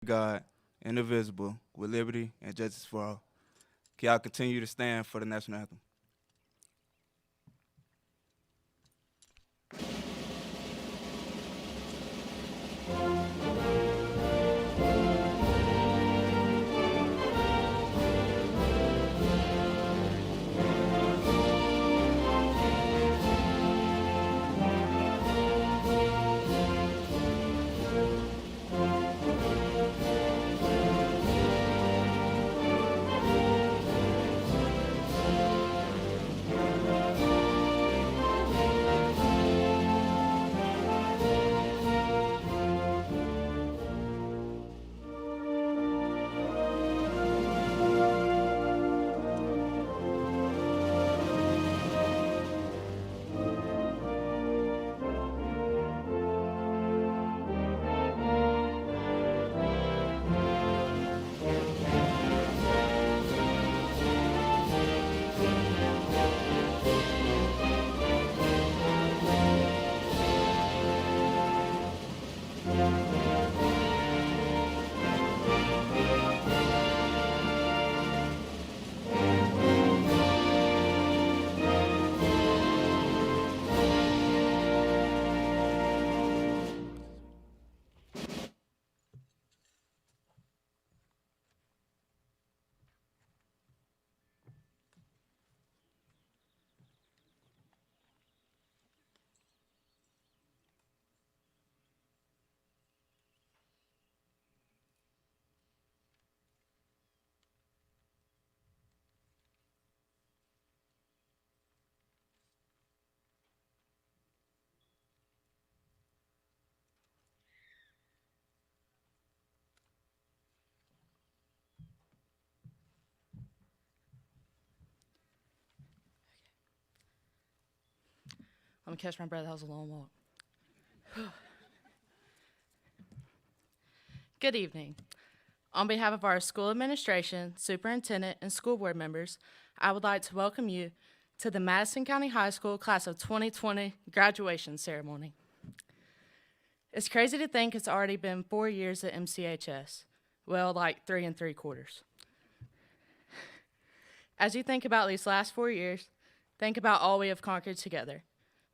God, indivisible, with liberty and justice for all. Can y'all continue to stand for the national anthem? I'm gonna catch my breath. That was a long walk. Good evening. On behalf of our school administration, superintendent, and school board members, I would like to welcome you to the Madison County High School Class of 2020 graduation ceremony. It's crazy to think it's already been 4 years at MCHS. Well, like 3 3/4. As you think about these last 4 years, think about all we have conquered together.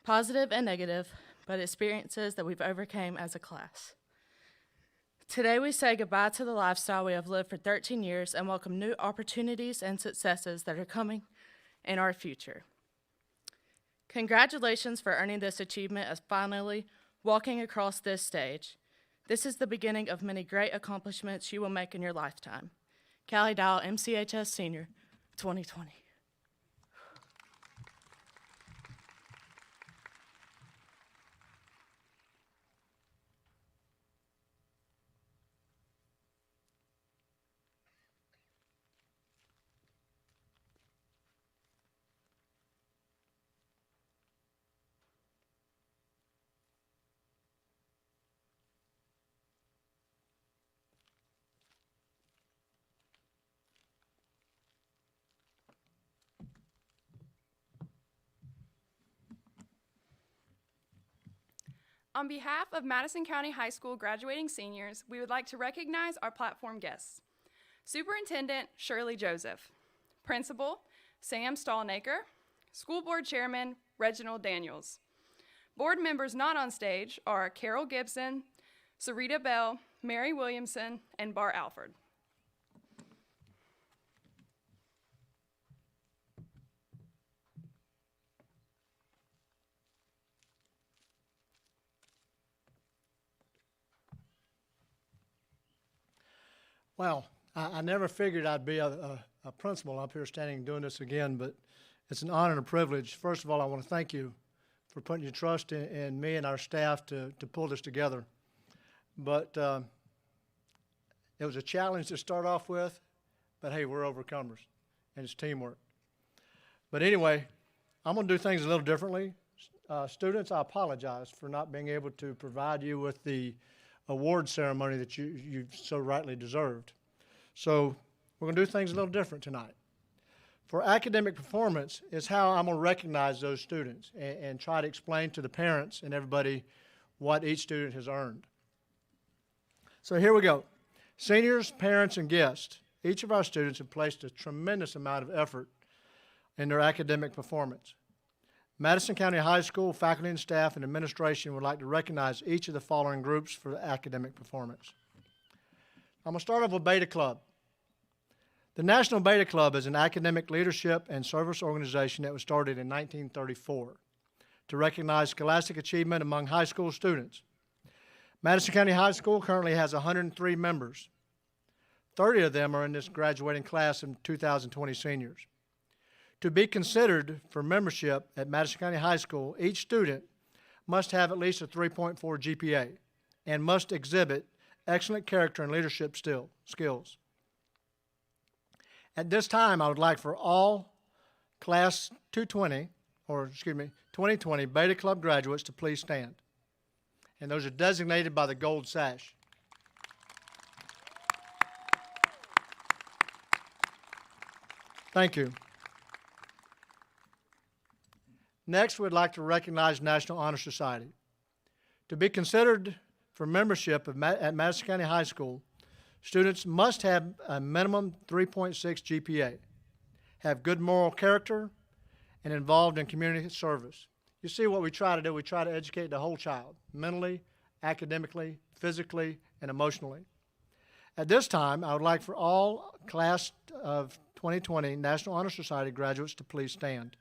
Positive and negative, but experiences that we've overcame as a class. Today we say goodbye to the lifestyle we have lived for 13 years and welcome new opportunities and successes that are coming in our future. Congratulations for earning this achievement as finally walking across this stage. This is the beginning of many great accomplishments you will make in your lifetime. Callie Dowell, MCHS Senior, 2020. On behalf of Madison County High School graduating seniors, we would like to recognize our platform guests. Superintendent Shirley Joseph, Principal Sam Stallnaker, School Board Chairman Reginald Daniels. Board members not on stage are Carol Gibson, Sarita Bell, Mary Williamson, and Bart Alford. Well, I never figured I'd be a principal up here standing doing this again, but it's an honor and a privilege. First of all, I want to thank you for putting your trust in me and our staff to pull this together. But it was a challenge to start off with, but hey, we're overcomers, and it's teamwork. But anyway, I'm going to do things a little differently. Students, I apologize for not being able to provide you with the award ceremony that you so rightly deserved. So we're going to do things a little different tonight. For academic performance is how I'm going to recognize those students and try to explain to the parents and everybody what each student has earned. So here we go. Seniors, parents, and guests, each of our students have placed a tremendous amount of effort in their academic performance. Madison County High School faculty and staff and administration would like to recognize each of the following groups for the academic performance. I'm going to start off with Beta Club. The National Beta Club is an academic leadership and service organization that was started in 1934 to recognize scholastic achievement among high school students. Madison County High School currently has 103 members. 30 of them are in this graduating class of 2020 seniors. To be considered for membership at Madison County High School, each student must have at least a 3.4 GPA and must exhibit excellent character and leadership skills. At this time, I would like for all Class 2020 Beta Club graduates to please stand. And those are designated by the gold sash. Thank you. Next, we'd like to recognize National Honor Society. To be considered for membership at Madison County High School, students must have a minimum 3.6 GPA, have good moral character, and involved in community service. You see what we try to do, we try to educate the whole child, mentally, academically, physically, and emotionally. At this time, I would like for all Class of 2020 National Honor Society graduates to please stand.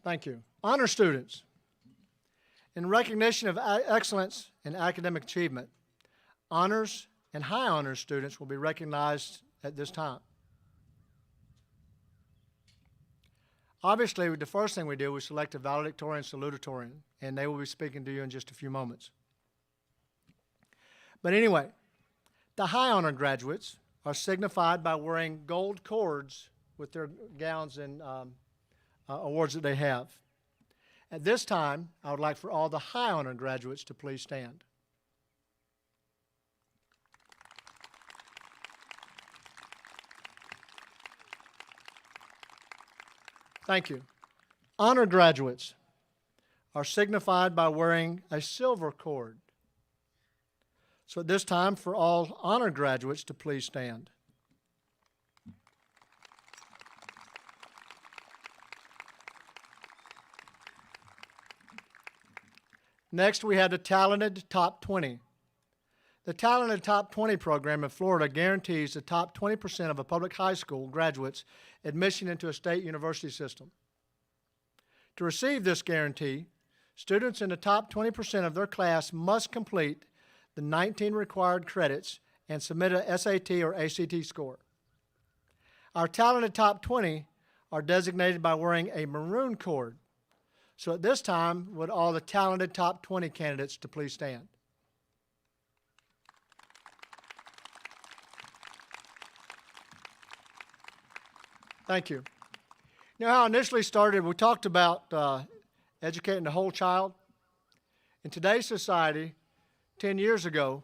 Thank you. Honor students. In recognition of excellence in academic achievement, honors and high honors students will be recognized at this time. Obviously, the first thing we do is select a valedictorian, salutatorian, and they will be speaking to you in just a few moments. But anyway, the high honor graduates are signified by wearing gold cords with their gowns and awards that they have. At this time, I would like for all the high honor graduates to please stand. Thank you. Honor graduates are signified by wearing a silver cord. So at this time, for all honor graduates to please stand. Next, we have the Talented Top 20. The Talented Top 20 program in Florida guarantees the top 20% of a public high school graduates admission into a state university system. To receive this guarantee, students in the top 20% of their class must complete the 19 required credits and submit a SAT or ACT score. Our Talented Top 20 are designated by wearing a maroon cord. So at this time, would all the talented top 20 candidates to please stand. Thank you. You know how I initially started, we talked about educating the whole child. In today's society, 10 years ago,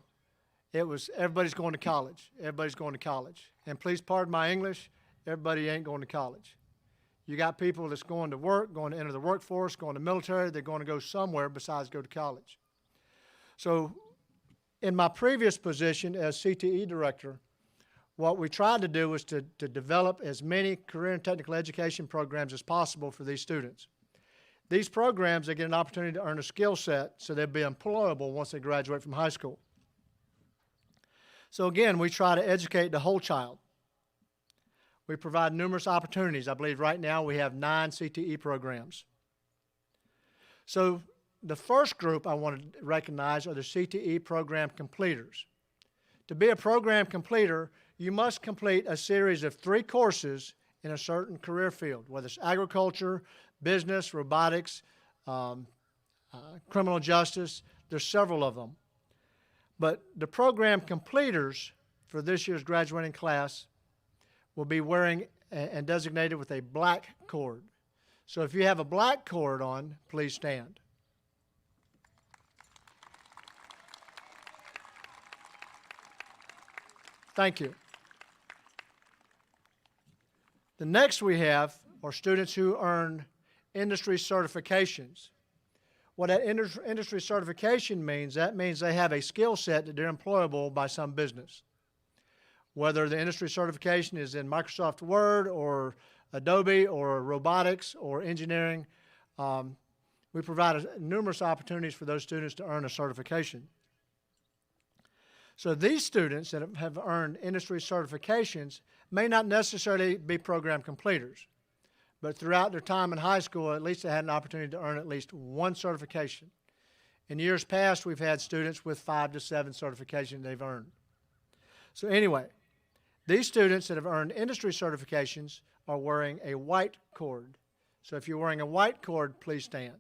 it was everybody's going to college. Everybody's going to college. And please pardon my English, everybody ain't going to college. You got people that's going to work, going to enter the workforce, going to military, they're going to go somewhere besides go to college. So in my previous position as CTE director, what we tried to do was to develop as many career and technical education programs as possible for these students. These programs, they get an opportunity to earn a skill set so they'll be employable once they graduate from high school. So again, we try to educate the whole child. We provide numerous opportunities. I believe right now we have 9 CTE programs. So the first group I want to recognize are the CTE program completers. To be a program completer, you must complete a series of 3 courses in a certain career field, whether it's agriculture, business, robotics, criminal justice. There's several of them. But the program completers for this year's graduating class will be wearing and designated with a black cord. So if you have a black cord on, please stand. Thank you. The next we have are students who earn industry certifications. What that industry certification means, that means they have a skill set that they're employable by some business. Whether the industry certification is in Microsoft Word or Adobe or robotics or engineering, we provide numerous opportunities for those students to earn a certification. So these students that have earned industry certifications may not necessarily be program completers, but throughout their time in high school, at least they had an opportunity to earn at least one certification. In years past, we've had students with 5 to 7 certifications they've earned. So anyway, these students that have earned industry certifications are wearing a white cord. So if you're wearing a white cord, please stand.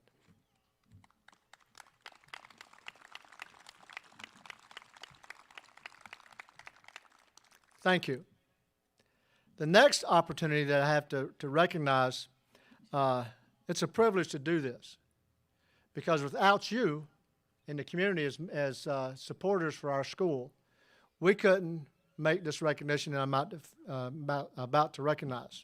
Thank you. The next opportunity that I have to recognize, it's a privilege to do this, because without you in the community as supporters for our school, we couldn't make this recognition that I'm about to recognize.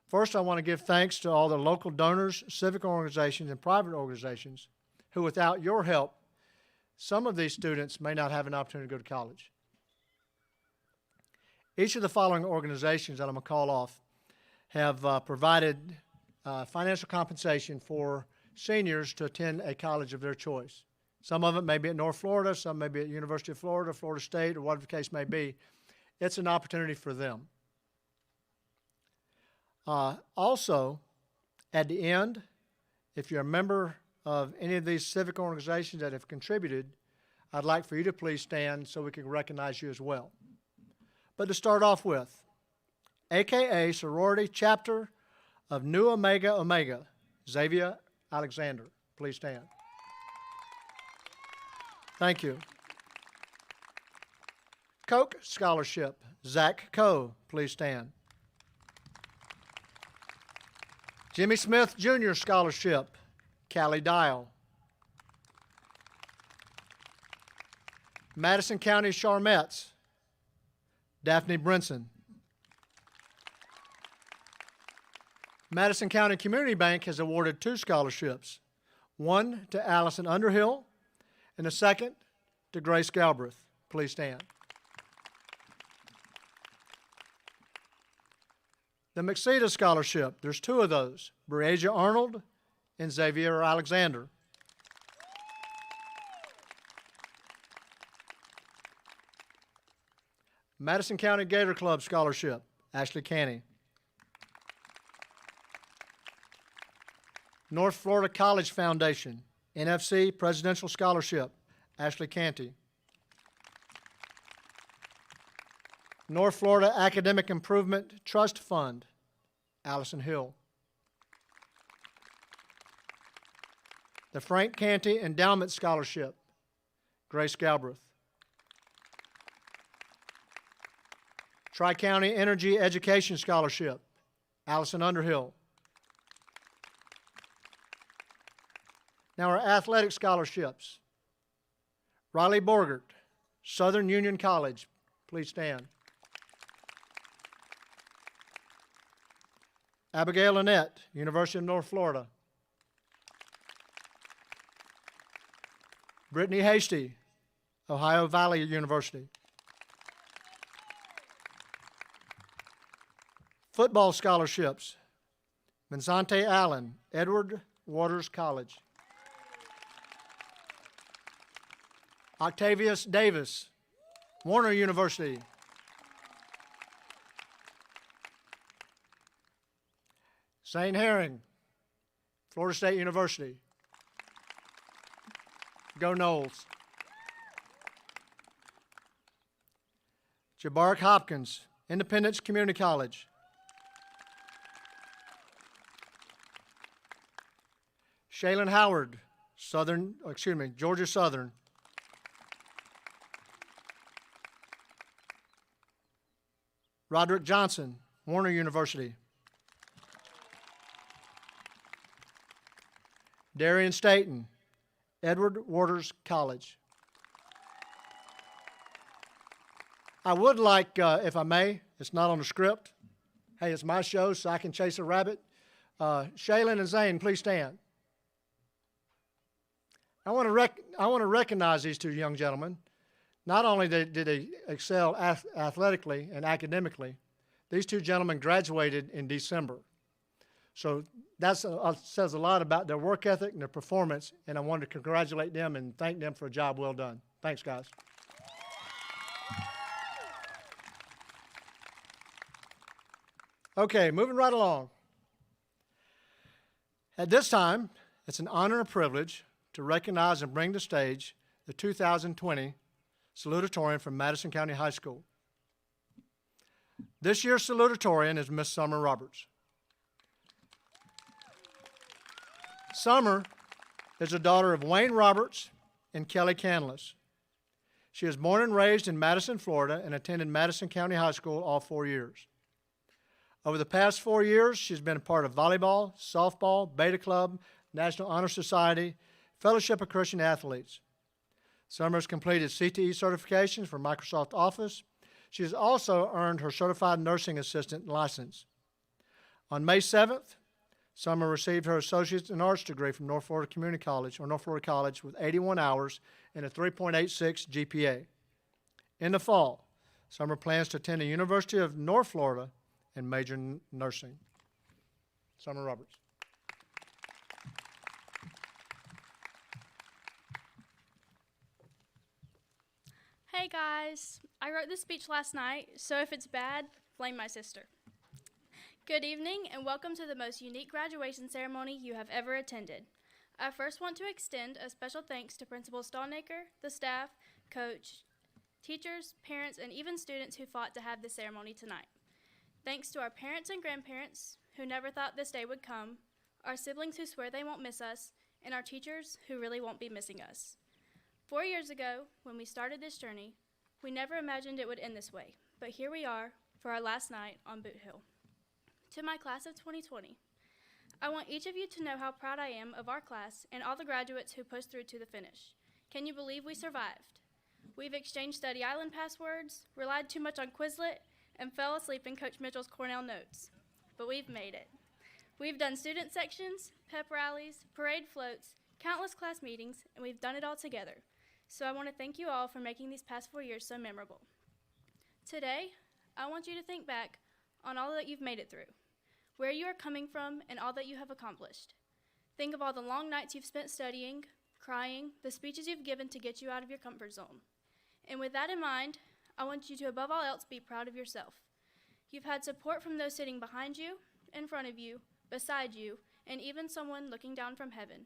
First, I want to give thanks to all the local donors, civic organizations, and private organizations who, without your help, some of these students may not have an opportunity to go to college. Each of the following organizations that I'm going to call off have provided financial compensation for seniors to attend a college of their choice. Some of it may be at North Florida, some may be at University of Florida, Florida State, or whatever the case may be. It's an opportunity for them. Also, at the end, if you're a member of any of these civic organizations that have contributed, I'd like for you to please stand so we can recognize you as well. But to start off with, AKA Sorority Chapter of Nu Omega Omega, Xavier Alexander. Please stand. Thank you. Koch Scholarship, Zach Coe. Please stand. Jimmy Smith Jr. Scholarship, Callie Dial. Madison County Charmettes, Daphne Brinson. Madison County Community Bank has awarded 2 scholarships, one to Allison Underhill and the second to Grace Galbraith. Please stand. The McSeta Scholarship, there's 2 of those, Breasia Arnold and Xavier Alexander. Madison County Gator Club Scholarship, Ashley Canny. North Florida College Foundation, NFC Presidential Scholarship, Ashley Canty. North Florida Academic Improvement Trust Fund, Allison Hill. The Frank Canty Endowment Scholarship, Grace Galbraith. Tri-County Energy Education Scholarship, Allison Underhill. Now our athletic scholarships. Riley Borgert, Southern Union College. Please stand. Abigail Annette, University of North Florida. Brittany Hasty, Ohio Valley University. Football scholarships, Vincente Allen, Edward Waters College. Octavius Davis, Warner University. St. Herring, Florida State University. Go Noles. Jabaric Hopkins, Independence Community College. Shaylin Howard, Georgia Southern. Roderick Johnson, Warner University. Darian Staten, Edward Waters College. I would like, if I may, it's not on the script. Hey, it's my show, so I can chase a rabbit. Shaylin and Zane, please stand. I want to recognize these two young gentlemen. Not only did they excel athletically and academically, these two gentlemen graduated in December. So that says a lot about their work ethic and their performance, and I wanted to congratulate them and thank them for a job well done. Thanks, guys. Okay, moving right along. At this time, it's an honor and a privilege to recognize and bring to stage the 2020 Salutatorian from Madison County High School. This year's Salutatorian is Miss Summer Roberts. Summer is the daughter of Wayne Roberts and Kelly Canlis. She was born and raised in Madison, Florida, and attended Madison County High School all 4 years. Over the past 4 years, she's been a part of volleyball, softball, Beta Club, National Honor Society, Fellowship of Christian Athletes. Summer has completed CTE certifications for Microsoft Office. She has also earned her Certified Nursing Assistant license. On May 7th, Summer received her Associate's in Arts degree from North Florida Community College, or North Florida College, with 81 hours and a 3.86 GPA. In the fall, Summer plans to attend the University of North Florida and major in nursing. Summer Roberts. Hey guys, I wrote this speech last night, so if it's bad, blame my sister. Good evening and welcome to the most unique graduation ceremony you have ever attended. I first want to extend a special thanks to Principal Stallnaker, the staff, coach, teachers, parents, and even students who fought to have this ceremony tonight. Thanks to our parents and grandparents who never thought this day would come, our siblings who swear they won't miss us, and our teachers who really won't be missing us. 4 years ago, when we started this journey, we never imagined it would end this way, but here we are for our last night on Boot Hill. To my class of 2020, I want each of you to know how proud I am of our class and all the graduates who pushed through to the finish. Can you believe we survived? We've exchanged Study Island passwords, relied too much on Quizlet, and fell asleep in Coach Mitchell's Cornell notes. But we've made it. We've done student sections, pep rallies, parade floats, countless class meetings, and we've done it all together. So I want to thank you all for making these past 4 years so memorable. Today, I want you to think back on all that you've made it through, where you are coming from, and all that you have accomplished. Think of all the long nights you've spent studying, crying, the speeches you've given to get you out of your comfort zone. And with that in mind, I want you to above all else be proud of yourself. You've had support from those sitting behind you, in front of you, beside you, and even someone looking down from heaven.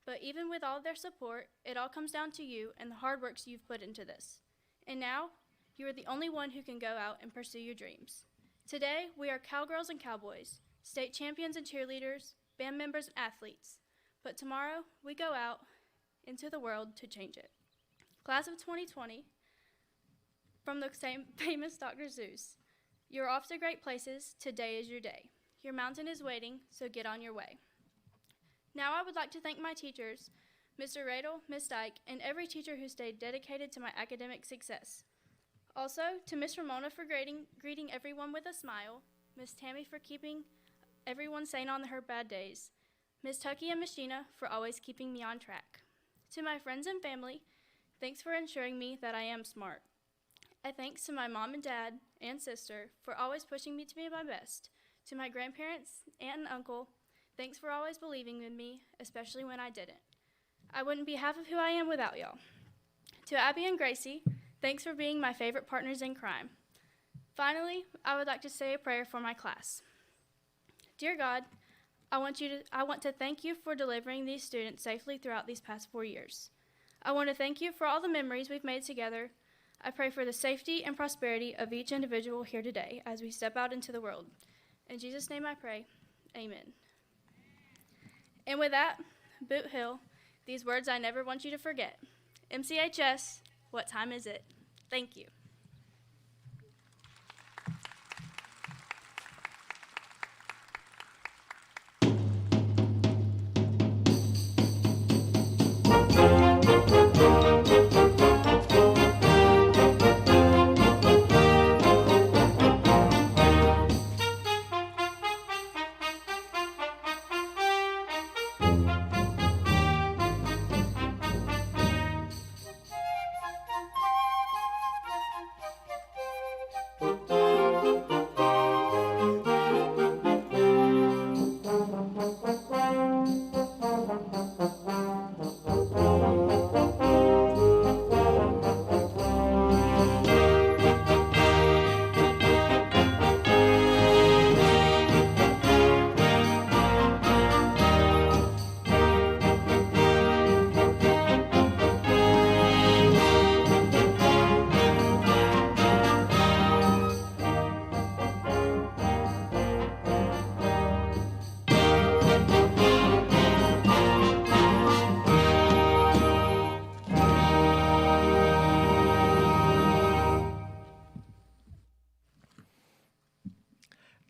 But even with all of their support, it all comes down to you and the hard work you've put into this. And now, you are the only one who can go out and pursue your dreams. Today, we are cowgirls and cowboys, state champions and cheerleaders, band members and athletes. But tomorrow, we go out into the world to change it. Class of 2020, from the same famous Dr. Seuss, you're off to great places. Today is your day. Your mountain is waiting, so get on your way. Now I would like to thank my teachers, Mr. Radel, Ms. Dyke, and every teacher who stayed dedicated to my academic success. Also, to Ms. Ramona for greeting everyone with a smile, Ms. Tammy for keeping everyone sane on her bad days, Ms. Tucky and Ms. Gina for always keeping me on track. To my friends and family, thanks for ensuring me that I am smart. A thanks to my mom and dad and sister for always pushing me to be my best. To my grandparents, aunt and uncle, thanks for always believing in me, especially when I didn't. I wouldn't be half of who I am without y'all. To Abby and Gracie, thanks for being my favorite partners in crime. Finally, I would like to say a prayer for my class. Dear God, I want to thank you for delivering these students safely throughout these past 4 years. I want to thank you for all the memories we've made together. I pray for the safety and prosperity of each individual here today as we step out into the world. In Jesus' name I pray, amen. And with that, Boot Hill, these words I never want you to forget. MCHS, what time is it? Thank you.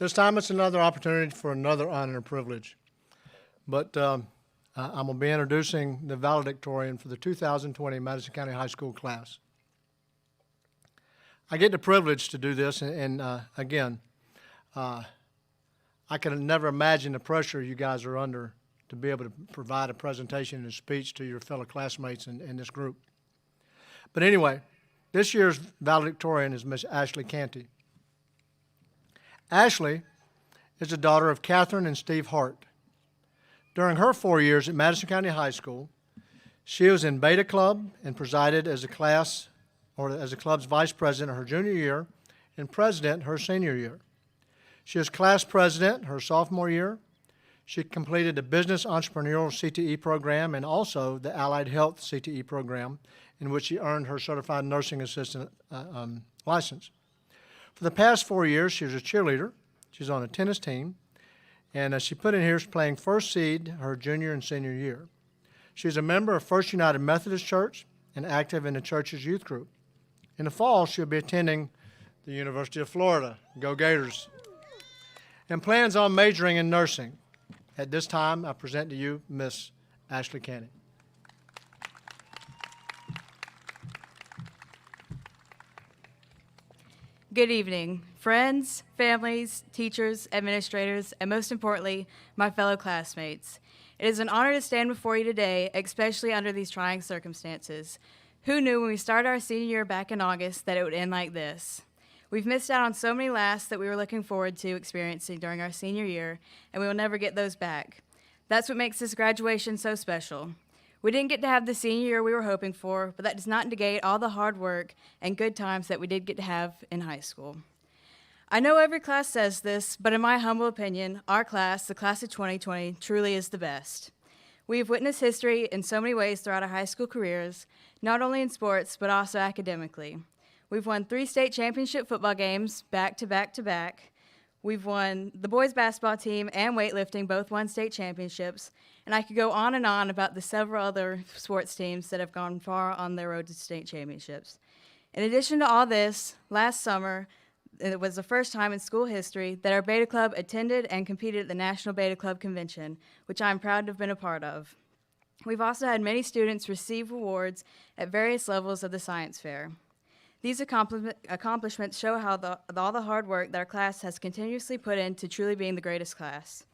This time it's another opportunity for another honor and privilege. But I'm going to be introducing the valedictorian for the 2020 Madison County High School class. I get the privilege to do this, and again, I can never imagine the pressure you guys are under to be able to provide a presentation and a speech to your fellow classmates in this group. But anyway, this year's valedictorian is Miss Ashley Canty. Ashley is the daughter of Catherine and Steve Hart. During her 4 years at Madison County High School, she was in Beta Club and presided as a class or as the club's vice president her junior year and president her senior year. She was class president her sophomore year. She completed the Business Entrepreneurial CTE program and also the Allied Health CTE program, in which she earned her Certified Nursing Assistant license. For the past 4 years, she was a cheerleader. She's on a tennis team. And she put in here, she's playing first seed her junior and senior year. She's a member of First United Methodist Church and active in the church's youth group. In the fall, she'll be attending the University of Florida. Go Gators. And plans on majoring in nursing. At this time, I present to you Miss Ashley Canty. Good evening, friends, families, teachers, administrators, and most importantly, my fellow classmates. It is an honor to stand before you today, especially under these trying circumstances. Who knew when we started our senior year back in August that it would end like this? We've missed out on so many laughs that we were looking forward to experiencing during our senior year, and we will never get those back. That's what makes this graduation so special. We didn't get to have the senior year we were hoping for, but that does not negate all the hard work and good times that we did get to have in high school. I know every class says this, but in my humble opinion, our class, the class of 2020, truly is the best. We have witnessed history in so many ways throughout our high school careers, not only in sports, but also academically. We've won 3 state championship football games back to back to back. We've won the boys basketball team and weightlifting, both won state championships. And I could go on and on about the several other sports teams that have gone far on their road to state championships. In addition to all this, last summer, it was the first time in school history that our Beta Club attended and competed at the National Beta Club Convention, which I'm proud to have been a part of. We've also had many students receive awards at various levels of the science fair. These accomplishments show how all the hard work that our class has continuously put into truly being the greatest class.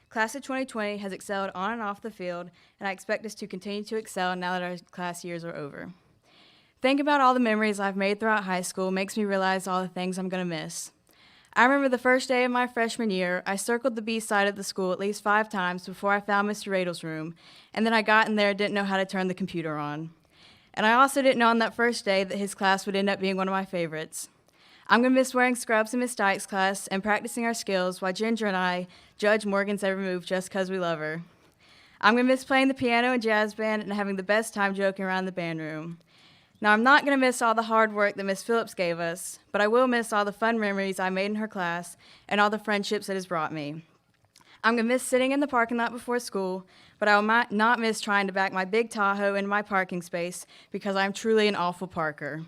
Class of 2020 has excelled on and off the field, and I expect us to continue to excel now that our class years are over. Thinking about all the memories I've made throughout high school makes me realize all the things I'm going to miss. I remember the first day of my freshman year, I circled the B side of the school at least 5 times before I found Mr. Radel's room, and then I got in there and didn't know how to turn the computer on. And I also didn't know on that first day that his class would end up being one of my favorites. I'm going to miss wearing scrubs in Miss Dyke's class and practicing our skills while Ginger and I judge Morgan's every move just because we love her. I'm going to miss playing the piano and jazz band and having the best time joking around the band room. Now, I'm not going to miss all the hard work that Miss Phillips gave us, but I will miss all the fun memories I made in her class and all the friendships it has brought me. I'm going to miss sitting in the parking lot before school, but I will not miss trying to back my big Tahoe into my parking space because I'm truly an awful parker.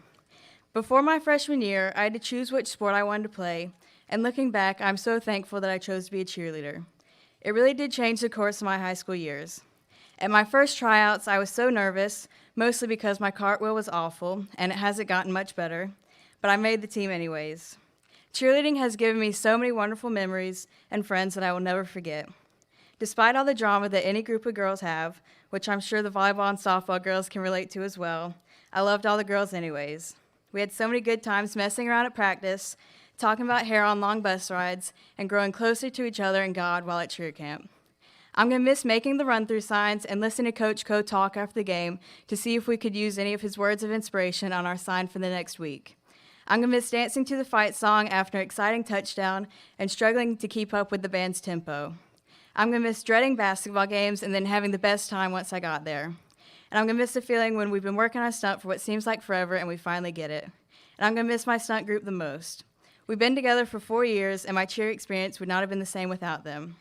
Before my freshman year, I had to choose which sport I wanted to play, and looking back, I'm so thankful that I chose to be a cheerleader. It really did change the course of my high school years. At my first tryouts, I was so nervous, mostly because my cartwheel was awful, and it hasn't gotten much better, but I made the team anyways. Cheerleading has given me so many wonderful memories and friends that I will never forget. Despite all the drama that any group of girls have, which I'm sure the volleyball and softball girls can relate to as well, I loved all the girls anyways. We had so many good times messing around at practice, talking about hair on long bus rides, and growing closer to each other and God while at cheer camp. I'm going to miss making the run-through signs and listening to Coach Co talk after the game to see if we could use any of his words of inspiration on our sign for the next week. I'm going to miss dancing to the fight song after an exciting touchdown and struggling to keep up with the band's tempo. I'm going to miss dreading basketball games and then having the best time once I got there. And I'm going to miss the feeling when we've been working on a stunt for what seems like forever and we finally get it. And I'm going to miss my stunt group the most. We've been together for 4 years, and my cheer experience would not have been the same without them.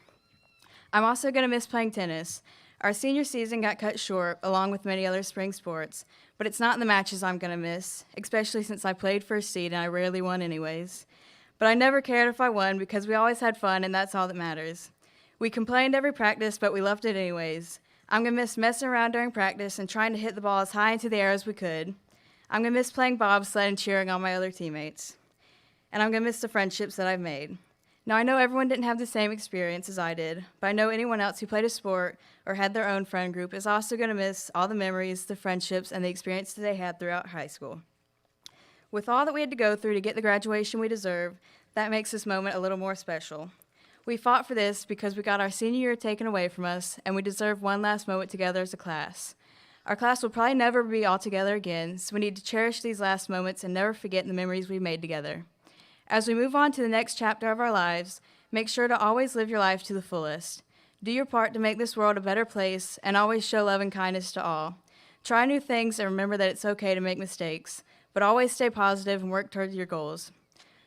I'm also going to miss playing tennis. Our senior season got cut short, along with many other spring sports, but it's not the matches I'm going to miss, especially since I played first seed and I rarely won anyways. But I never cared if I won because we always had fun and that's all that matters. We complained every practice, but we loved it anyways. I'm going to miss messing around during practice and trying to hit the ball as high into the air as we could. I'm going to miss playing bobsled and cheering on my other teammates. And I'm going to miss the friendships that I've made. Now, I know everyone didn't have the same experience as I did, but I know anyone else who played a sport or had their own friend group is also going to miss all the memories, the friendships, and the experiences they had throughout high school. With all that we had to go through to get the graduation we deserve, that makes this moment a little more special. We fought for this because we got our senior year taken away from us, and we deserve one last moment together as a class. Our class will probably never be all together again, so we need to cherish these last moments and never forget the memories we made together. As we move on to the next chapter of our lives, make sure to always live your life to the fullest. Do your part to make this world a better place, and always show love and kindness to all. Try new things and remember that it's okay to make mistakes, but always stay positive and work towards your goals.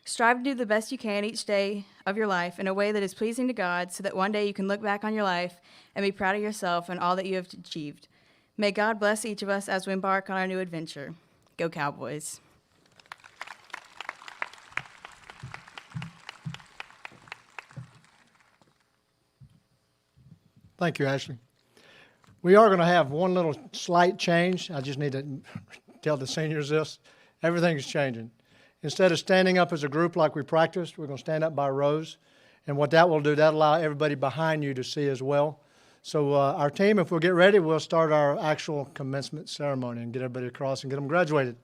Strive to do the best you can each day of your life in a way that is pleasing to God so that one day you can look back on your life and be proud of yourself and all that you have achieved. May God bless each of us as we embark on our new adventure. Go Cowboys. Thank you, Ashley. We are going to have one little slight change. I just need to tell the seniors this. Everything's changing. Instead of standing up as a group like we practiced, we're going to stand up by rows. And what that will do, that'll allow everybody behind you to see as well. So our team, if we'll get ready, we'll start our actual commencement ceremony and get everybody across and get them graduated.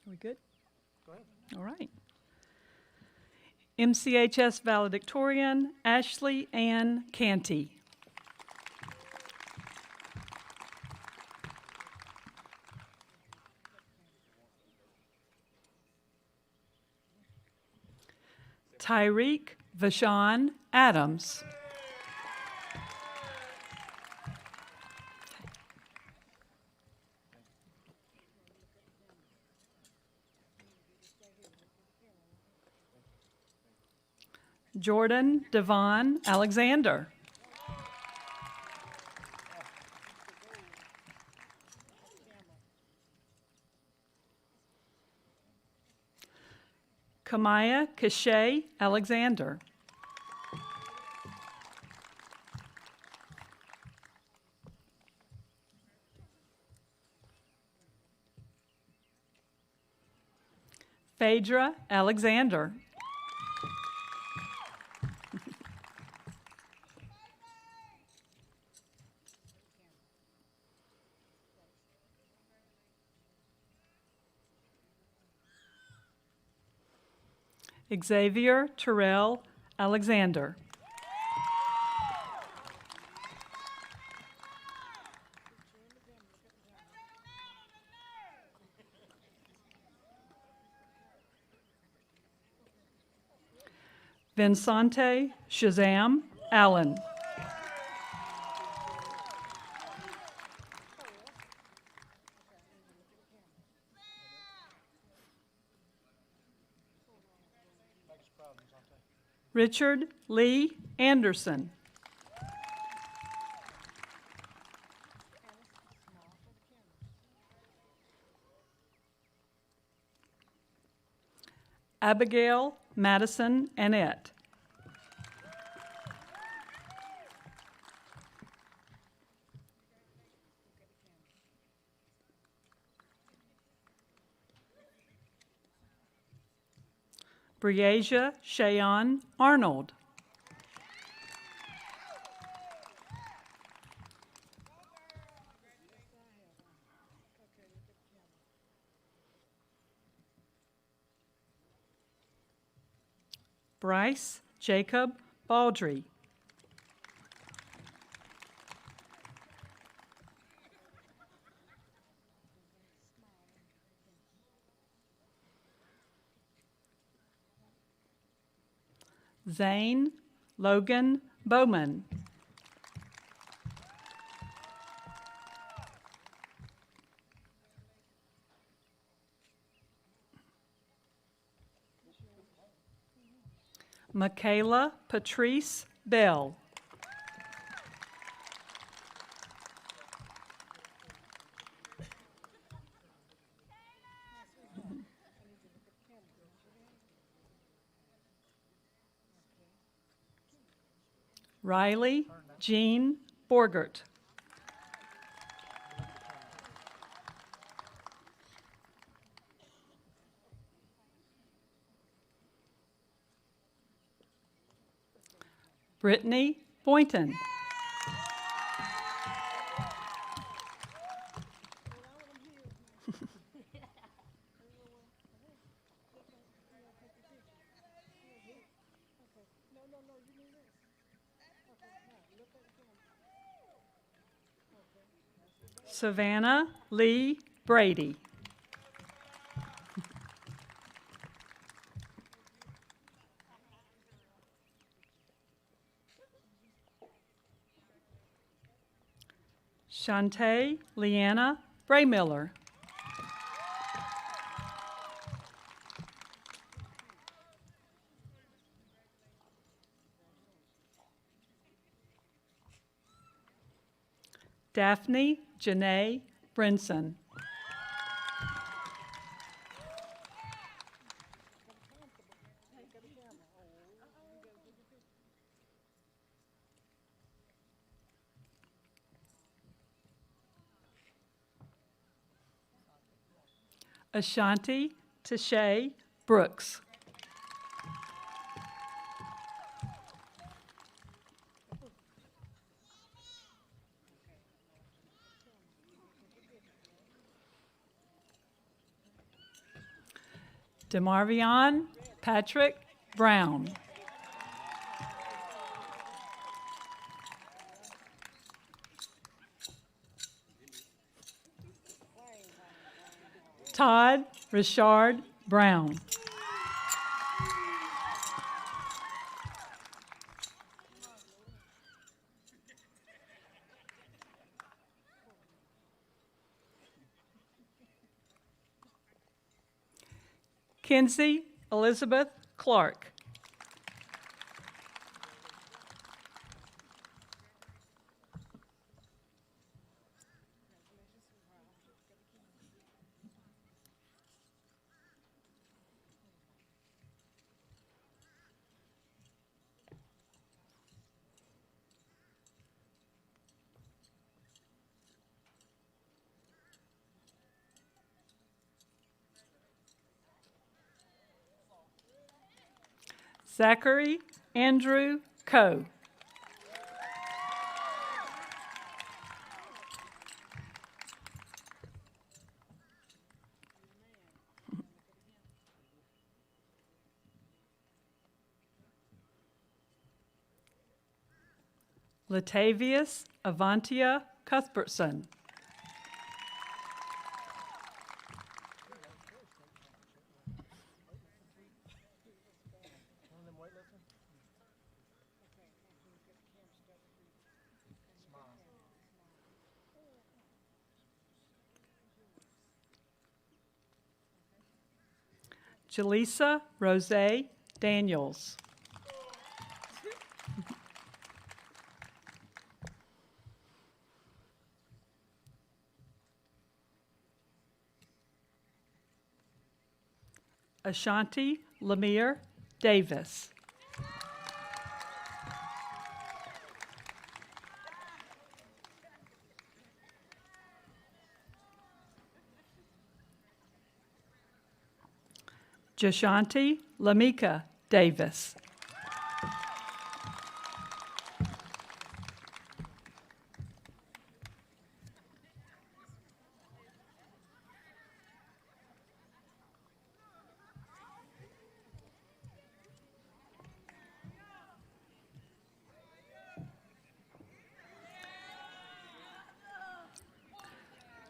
Are we good? Go ahead. All right. MCHS Valedictorian, Ashley Ann Canty. Tyreek Vashon Adams. Jordan Devon Alexander. Kamaya Cachet Alexander. Phaedra Alexander. Xavier Terrell Alexander. Vincente Shazam Allen. Richard Lee Anderson. Abigail Madison Annette. Breasia Shayon Arnold. Bryce Jacob Baldry. Zane Logan Bowman. Michaela Patrice Bell. Riley Jean Borgert. Brittany Boynton. Savannah Lee Brady. Shantae Leanna Braymiller. Daphne Janae Brinson. Ashanti Tashay Brooks. DeMarvion Patrick Brown. Todd Richard Brown. Kinsey Elizabeth Clark. Zachary Andrew Coe. Latavius Avantia Cuthbertson. Jaleesa Rose Daniels. Ashanti Lemire Davis. Jashanti Lamika Davis.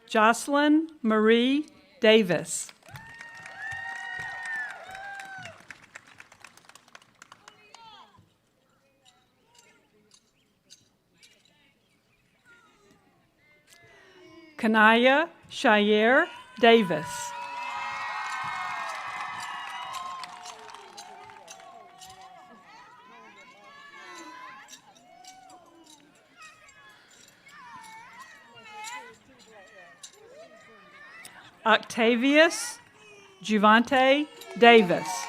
Jocelyn Marie Davis. Kanaya Shayer Davis. Octavius Juvante Davis.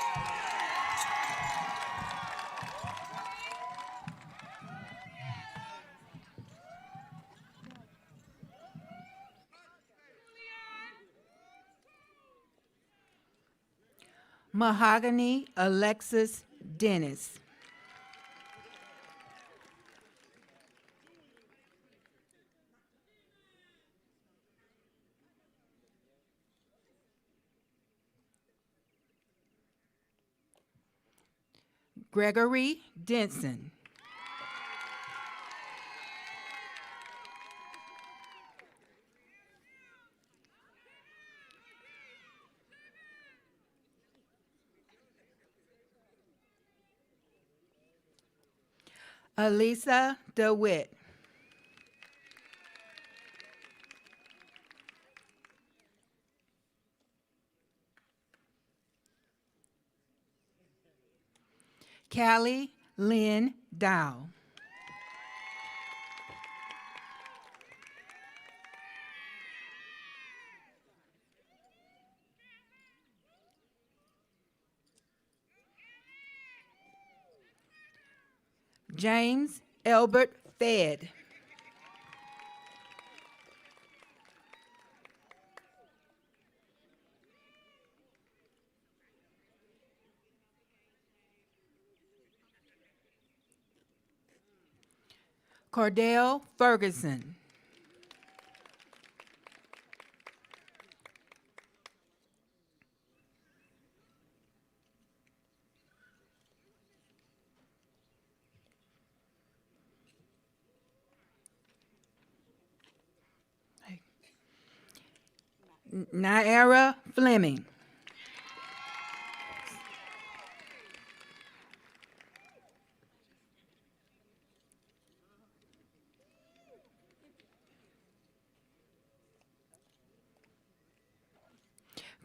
Mahogany Alexis Dennis. Gregory Denson. Elisa DeWitt. Callie Lynn Dow. James Elbert Fed. Cordell Ferguson. Naira Fleming.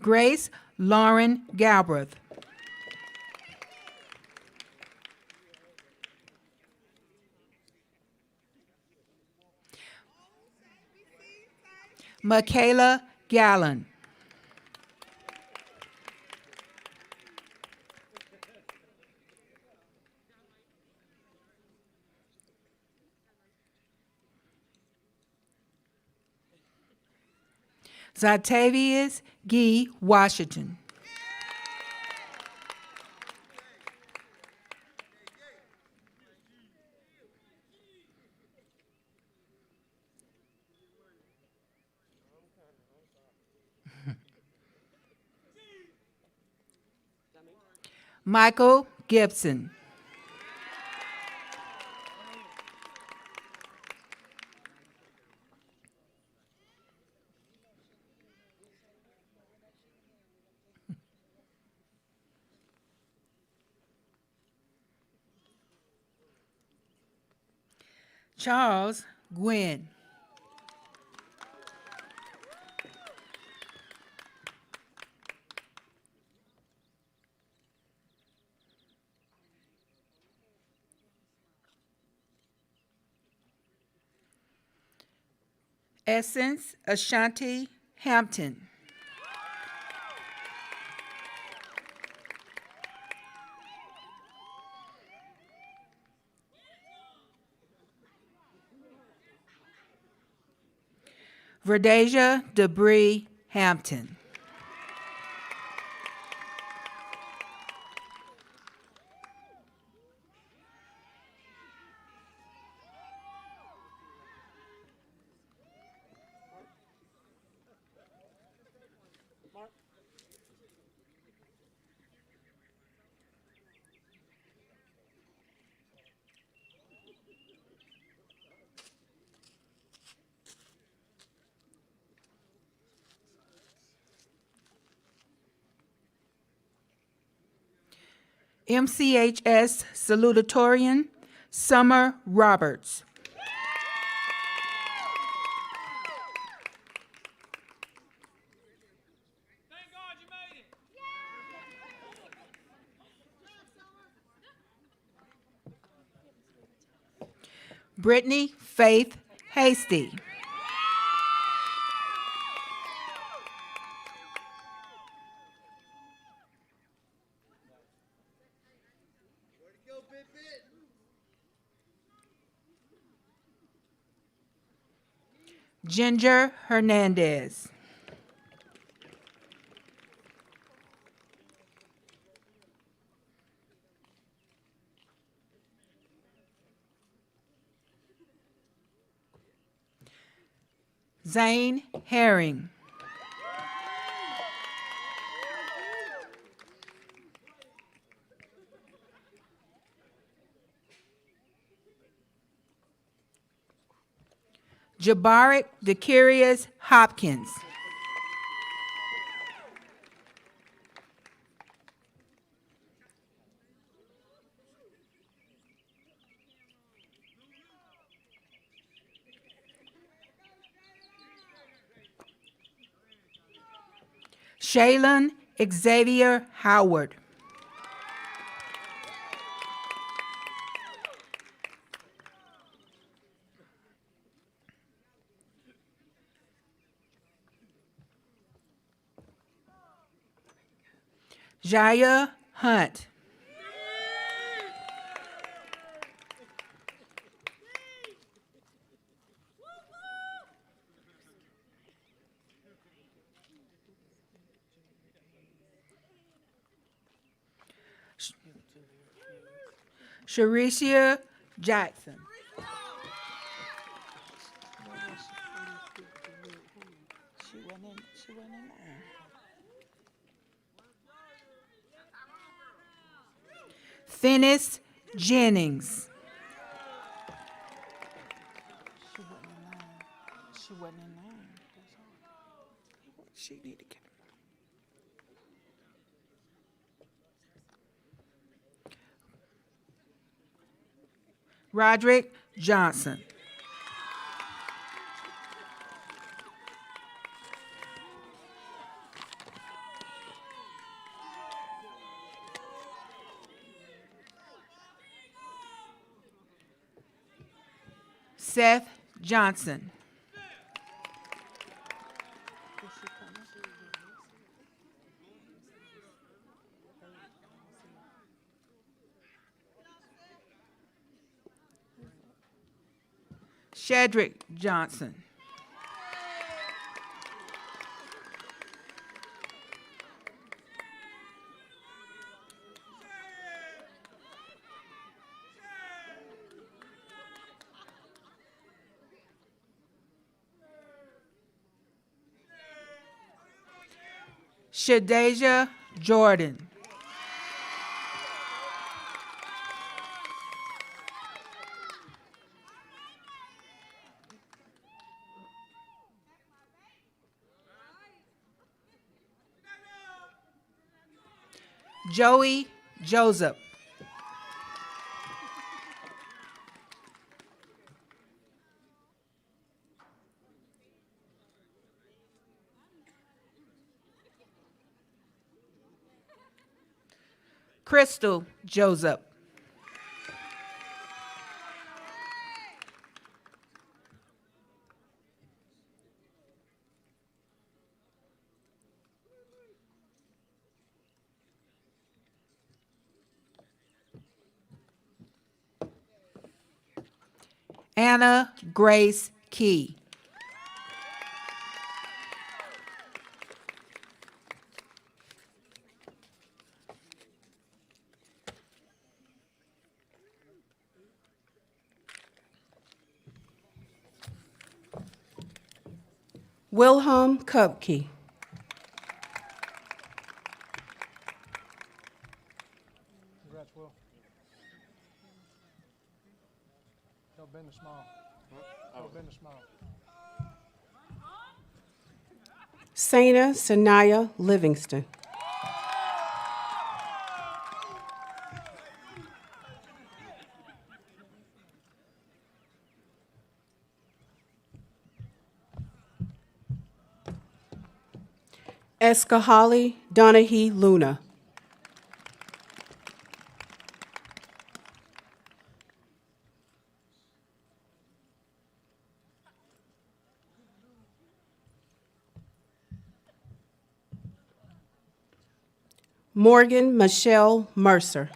Grace Lauren Galbraith. Michaela Gallen. Zatavius Gee Washington. Michael Gibson. Charles Gwynn. Essence Ashanti Hampton. Verdasia Debris Hampton. MCHS Salutatorian, Summer Roberts. Brittany Faith Hasty. Ginger Hernandez. Zane Herring. Jabaric Vicarious Hopkins. Shaylin Xavier Howard. Jaya Hunt. Sharicia Jackson. Finis Jennings. She wasn't in line. She need to get. Roderick Johnson. Seth Johnson. Shedrick Johnson. Shadeja Jordan. Joey Joseph. Crystal Joseph. Anna Grace Key. Wilhelm Kupke. Congrats, Will. Tell Ben to smile. Tell Ben to smile. Sana Sanaya Livingston. Eskahali Donahue Luna. Morgan Michelle Mercer.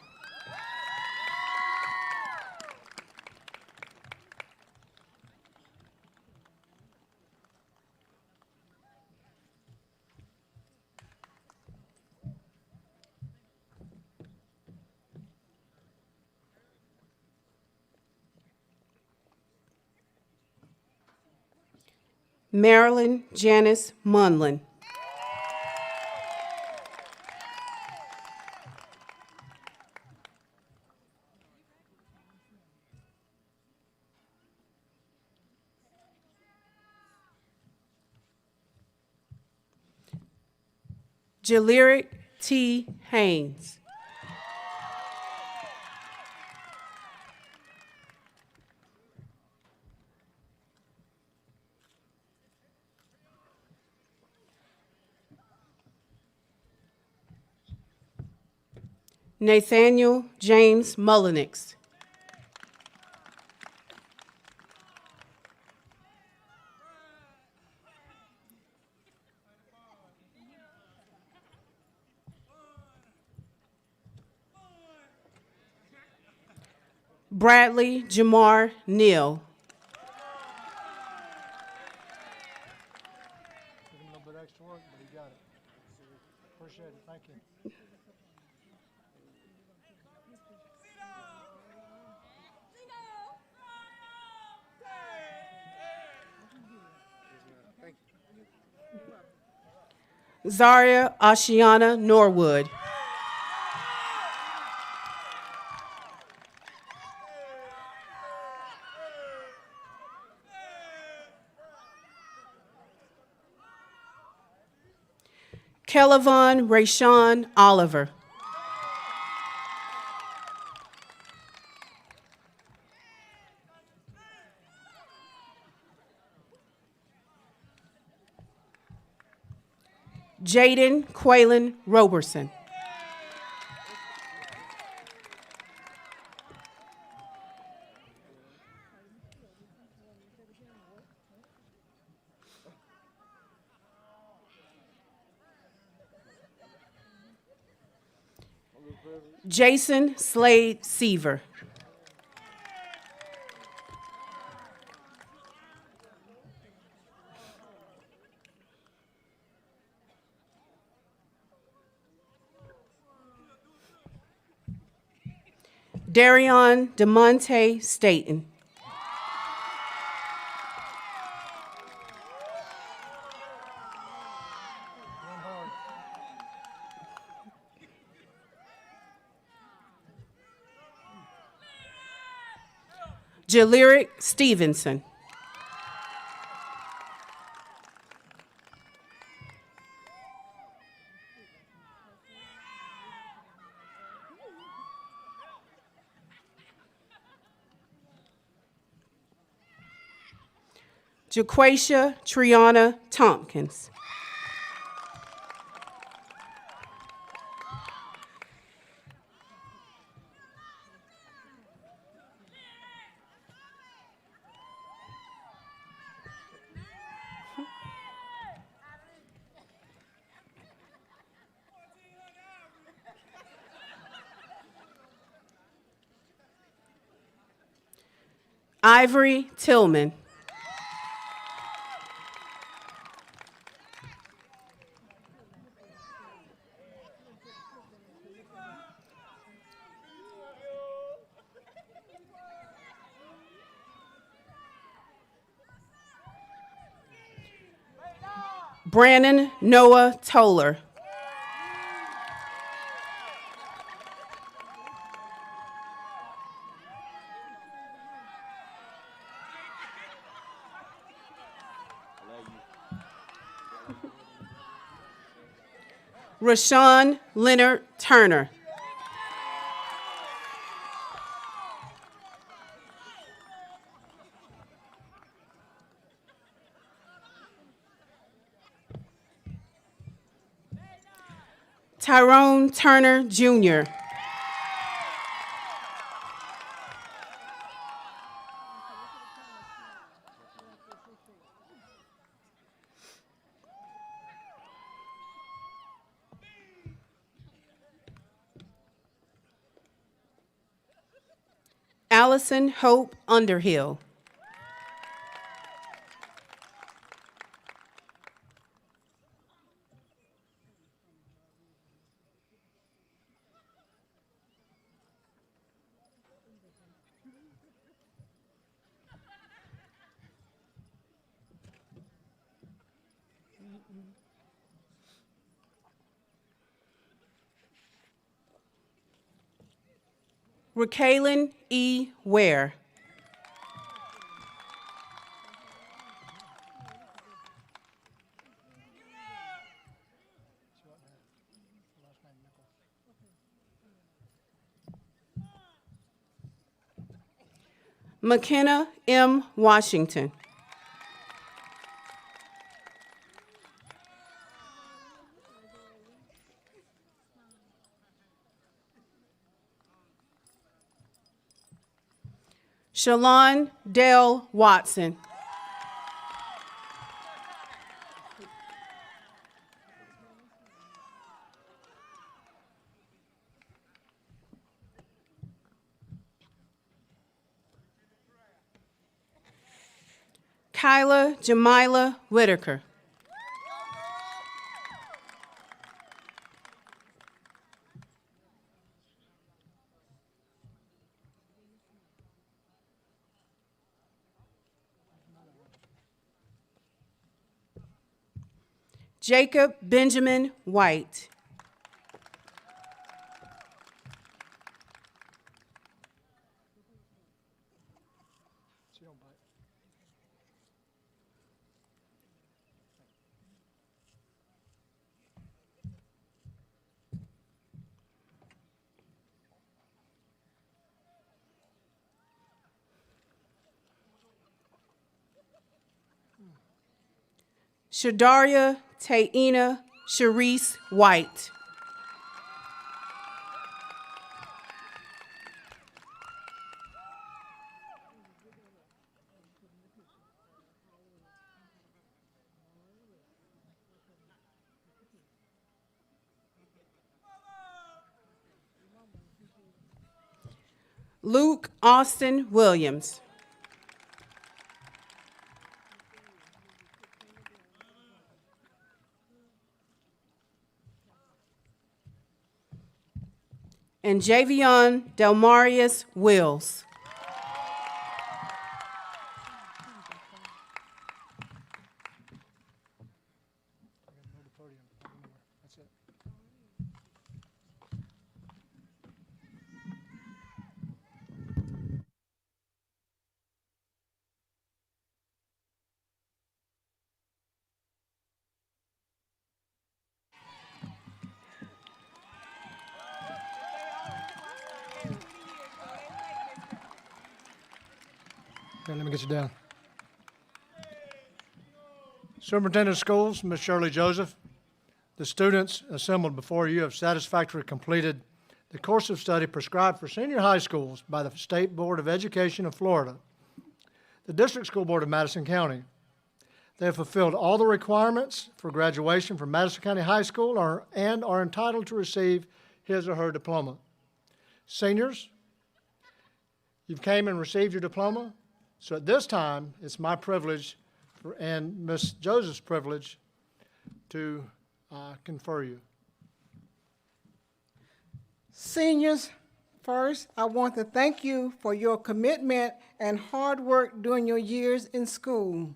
Marilyn Janice Munlin. Jaleric T. Haynes. Nathaniel James Mullenix. Bradley Jamar Neal. Give him a little bit extra work, but he got it. Appreciate it. Thank you. Zaria Ashiana Norwood. Kellavon Rayshawn Oliver. Jaden Quaylen Roberson. Jason Slade Seaver. Darion DeMonte Staten. Jaleric Stevenson. Jaquacia Triana Tompkins. Ivory Tillman. Brandon Noah Toller. Rashawn Leonard Turner. Tyrone Turner, Jr. Allison Hope Underhill. Raquelin E. Ware. McKenna M. Washington. Shalon Dale Watson. Kyla Jamila Whitaker. Jacob Benjamin White. Shadaria Taina Sharice White. Luke Austin Williams. And Javion Delmarius Wills. Okay, let me get you down. Superintendent of Schools, Ms. Shirley Joseph, the students assembled before you have satisfactorily completed the course of study prescribed for senior high schools by the State Board of Education of Florida, the District School Board of Madison County. They have fulfilled all the requirements for graduation from Madison County High School and are entitled to receive his or her diploma. Seniors, you've came and received your diploma. So at this time, it's my privilege and Ms. Joseph's privilege to confer you. Seniors, first, I want to thank you for your commitment and hard work during your years in school.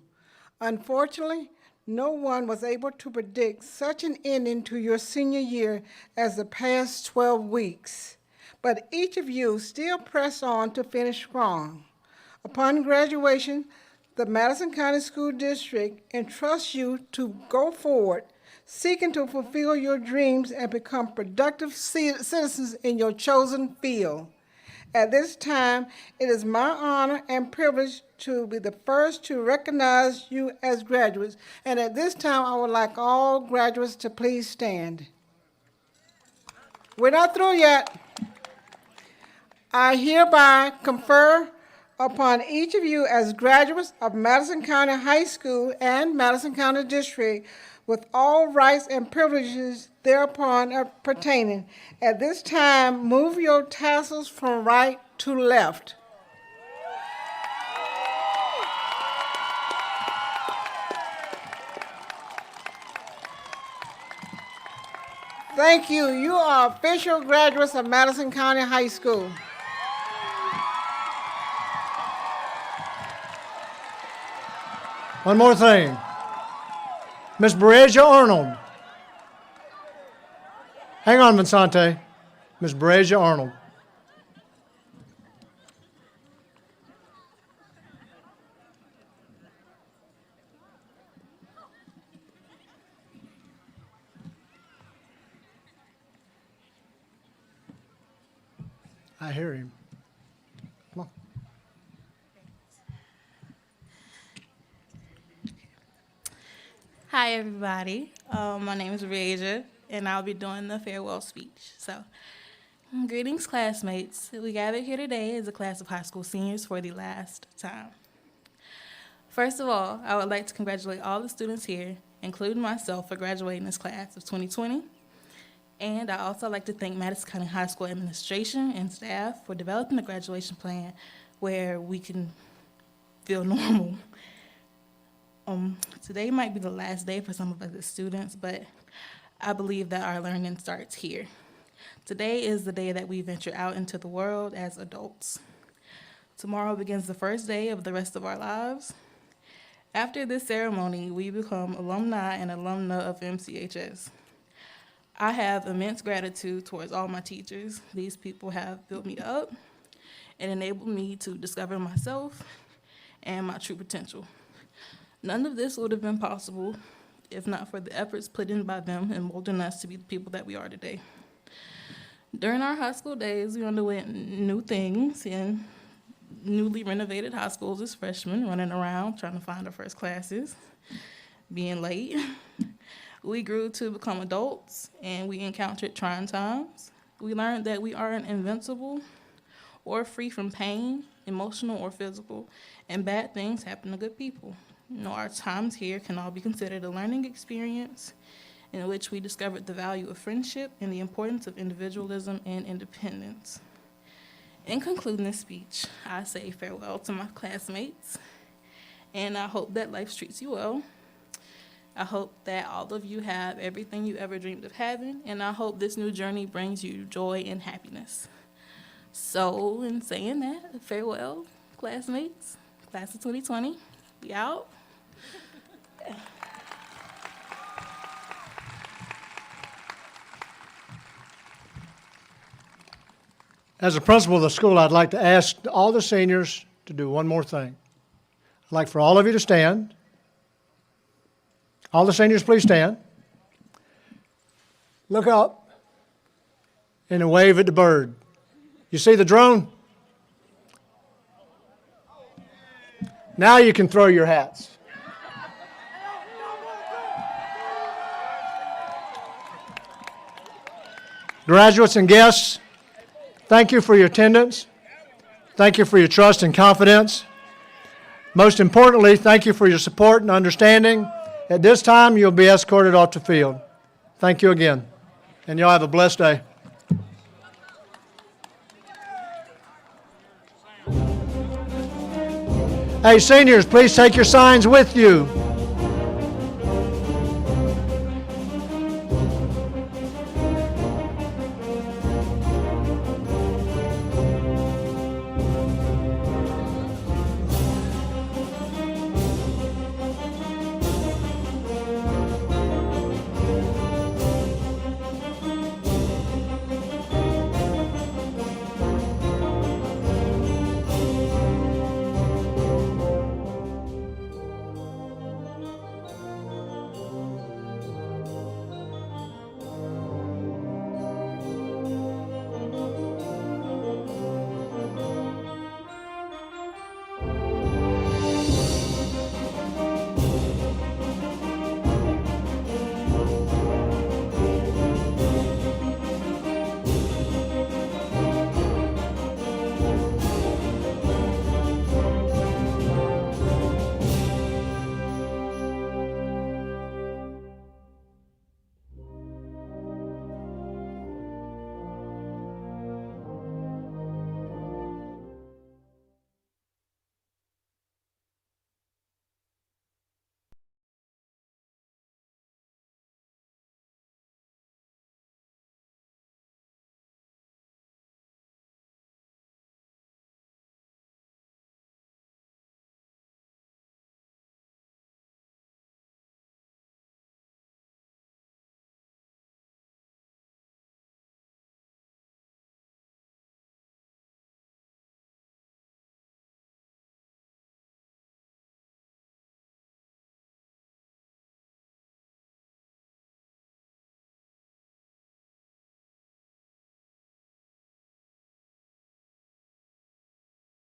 Unfortunately, no one was able to predict such an ending to your senior year as the past 12 weeks, but each of you still pressed on to finish strong. Upon graduation, the Madison County School District entrusts you to go forward, seeking to fulfill your dreams and become productive citizens in your chosen field. At this time, it is my honor and privilege to be the first to recognize you as graduates. And at this time, I would like all graduates to please stand. We're not through yet. I hereby confer upon each of you as graduates of Madison County High School and Madison County District with all rights and privileges thereupon pertaining. At this time, move your tassels from right to left. Thank you. You are official graduates of Madison County High School. One more thing. Miss Beresia Arnold. Hang on, Vincente. Miss Beresia Arnold. I hear him. Come on. Hi, everybody. My name is Raja, and I'll be doing the farewell speech. So, greetings, classmates. We gathered here today as a class of high school seniors for the last time. First of all, I would like to congratulate all the students here, including myself, for graduating this class of 2020. And I also like to thank Madison County High School administration and staff for developing a graduation plan where we can feel normal. Today might be the last day for some of us as students, but I believe that our learning starts here. Today is the day that we venture out into the world as adults. Tomorrow begins the first day of the rest of our lives. After this ceremony, we become alumni and alumna of MCHS. I have immense gratitude towards all my teachers. These people have built me up and enabled me to discover myself and my true potential. None of this would have been possible if not for the efforts put in by them in molding us to be the people that we are today. During our high school days, we underwent new things in newly renovated high schools as freshmen, running around trying to find our first classes, being late. We grew to become adults, and we encountered trying times. We learned that we aren't invincible or free from pain, emotional or physical, and bad things happen to good people. Our times here can all be considered a learning experience in which we discovered the value of friendship and the importance of individualism and independence. In concluding this speech, I say farewell to my classmates, and I hope that life treats you well. I hope that all of you have everything you ever dreamed of having, and I hope this new journey brings you joy and happiness. So, in saying that, farewell, classmates, class of 2020, we out. As a principal of the school, I'd like to ask all the seniors to do one more thing. I'd like for all of you to stand. All the seniors, please stand. Look up and wave at the bird. You see the drone? Now you can throw your hats. Graduates and guests, thank you for your attendance. Thank you for your trust and confidence. Most importantly, thank you for your support and understanding. At this time, you'll be escorted off the field. Thank you again, and y'all have a blessed day. Hey, seniors, please take your signs with you.